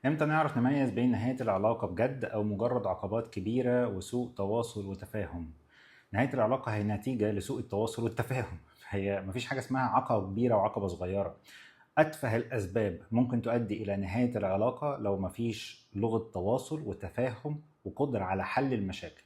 امتى نعرف نميز بين نهاية العلاقة بجد أو مجرد عقبات كبيرة وسوء تواصل وتفاهم؟ نهاية العلاقة هي نتيجة لسوء التواصل والتفاهم. هي مفيش حاجة اسمها عقبة كبيرة وعقبة صغيرة. أتفه الأسباب ممكن تؤدي إلى نهاية العلاقة لو مفيش لغة تواصل وتفاهم وقدرة على حل المشاكل.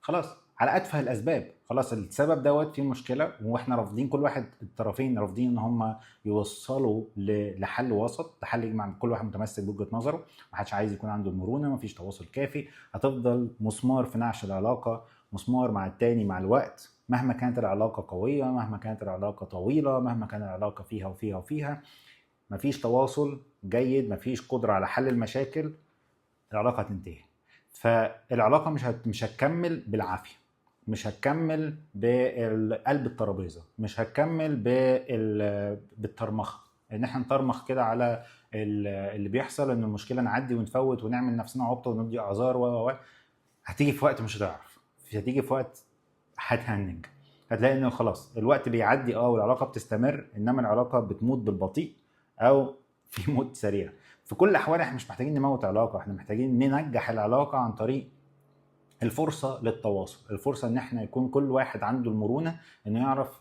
خلاص، على اتفه الاسباب، خلاص السبب دوت فيه مشكله واحنا رافضين، كل واحد الطرفين رافضين ان هم يوصلوا لحل وسط، لحل يجمع كل واحد متمسك بوجهه نظره. محدش عايز يكون عنده المرونه، مفيش تواصل كافي، هتفضل مسمار في نعش العلاقه، مسمار مع التاني مع الوقت. مهما كانت العلاقه قويه، مهما كانت العلاقه طويله، مهما كانت العلاقه فيها وفيها وفيها، مفيش تواصل جيد، مفيش قدره على حل المشاكل، العلاقه هتنتهي. فالعلاقه مش هتكمل بالعافيه، مش هتكمل بقلب الترابيزه، مش هتكمل بالترمخه، ان احنا نطرمخ كده على اللي بيحصل، ان المشكله نعدي ونفوت ونعمل نفسنا عبطه وندي اعذار هتيجي في وقت مش هتعرف، هتيجي في وقت هتهنج، هتلاقي انه خلاص الوقت بيعدي والعلاقه بتستمر، انما العلاقه بتموت بالبطيء او في موت سريع. في كل الاحوال احنا مش محتاجين نموت علاقه، احنا محتاجين ننجح العلاقه عن طريق الفرصه للتواصل، الفرصه ان احنا يكون كل واحد عنده المرونه انه يعرف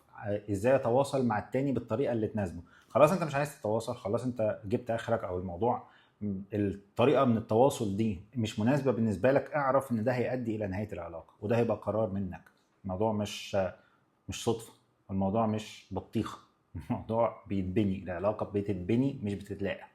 ازاي يتواصل مع التاني بالطريقه اللي تناسبه. خلاص انت مش عايز تتواصل، خلاص انت جبت اخرك، او الموضوع الطريقه من التواصل دي مش مناسبه بالنسبه لك، اعرف ان ده هيؤدي الى نهايه العلاقه، وده هيبقى قرار منك. الموضوع مش صدفه، الموضوع مش بطيخه الموضوع بيتبني، العلاقه بتتبني مش بتتلاقى.